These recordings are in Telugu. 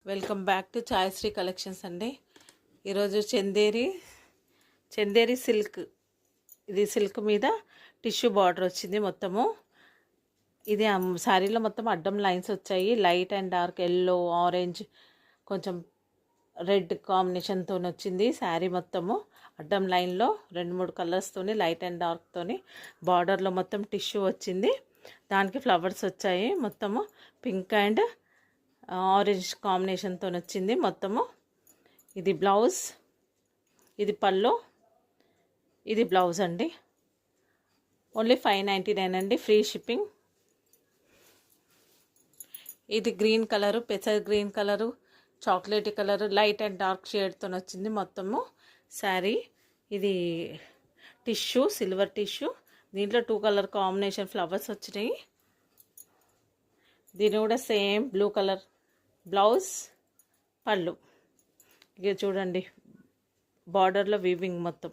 వెల్కమ్ బ్యాక్ టు ఛాయశ్రీ కలెక్షన్స్ అండి. ఈరోజు చందేరి సిల్క్, ఇది సిల్క్ మీద టిష్యూ బార్డర్ వచ్చింది మొత్తము. ఇది శారీలో మొత్తం అడ్డం లైన్స్ వచ్చాయి. Light and dark, yellow, orange, కొంచెం రెడ్ కాంబినేషన్తో వచ్చింది. శారీ మొత్తము అడ్డం లైన్లో 2-3 కలర్స్తోని, లైట్ అండ్ డార్క్తోని, బార్డర్లో మొత్తం టిష్యూ వచ్చింది. దానికి ఫ్లవర్స్ వచ్చాయి. మొత్తము పింక్ అండ్ ఆరెంజ్ కాంబినేషన్తో వచ్చింది మొత్తము. ఇది బ్లౌజ్, ఇది పళ్ళు, ఇది బ్లౌజ్ అండి. ఓన్లీ 599 అండి, ఫ్రీ షిప్పింగ్. ఇది గ్రీన్ కలరు, పెసర్ green colour, chocolate colour, light and dark షేడ్తో వచ్చింది మొత్తము శారీ. ఇది టిష్యూ, సిల్వర్ టిష్యూ. దీంట్లో 2 కలర్ కాంబినేషన్ ఫ్లవర్స్ వచ్చినాయి. దీని కూడా సేమ్ బ్లూ కలర్ బ్లౌజ్, పళ్ళు. ఇక చూడండి, బార్డర్లో వీవింగ్ మొత్తం.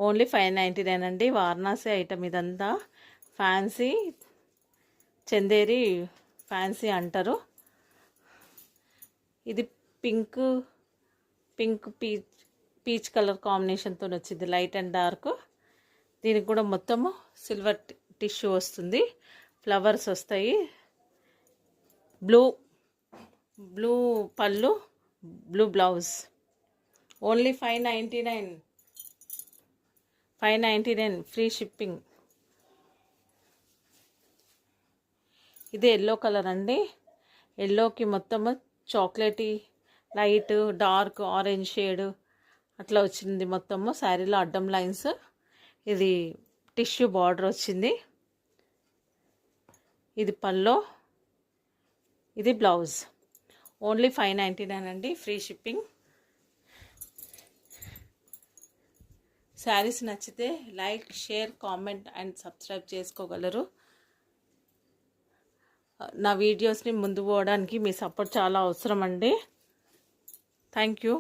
ఓన్లీ 599 అండి. వారణాసి ఐటమ్ ఇదంతా. ఫ్యాన్సీ చందేరి ఫ్యాన్సీ అంటారు. ఇది పింక్ పీచ్ కలర్ కాంబినేషన్తో వచ్చింది, లైట్ అండ్ డార్క్. దీనికి కూడా మొత్తము సిల్వర్ టిష్యూ వస్తుంది, ఫ్లవర్స్ వస్తాయి. బ్లూ పళ్ళు, blue blouse. Only 599 free shipping. ఇది ఎల్లో కలర్ అండి. ఎల్లోకి మొత్తము chocolatey, light, dark, orange shade అట్లా వచ్చింది మొత్తము శారీలో అడ్డం లైన్స్. ఇది టిష్యూ బార్డర్ వచ్చింది. ఇది పళ్ళు, ఇది బ్లౌజ్. ఓన్లీ 599 అండి, ఫ్రీ షిప్పింగ్. శారీస్ నచ్చితే like, share, comment and subscribe చేసుకోగలరు. నా వీడియోస్ని ముందు పోవడానికి మీ సపోర్ట్ చాలా అవసరం అండి. Thank you.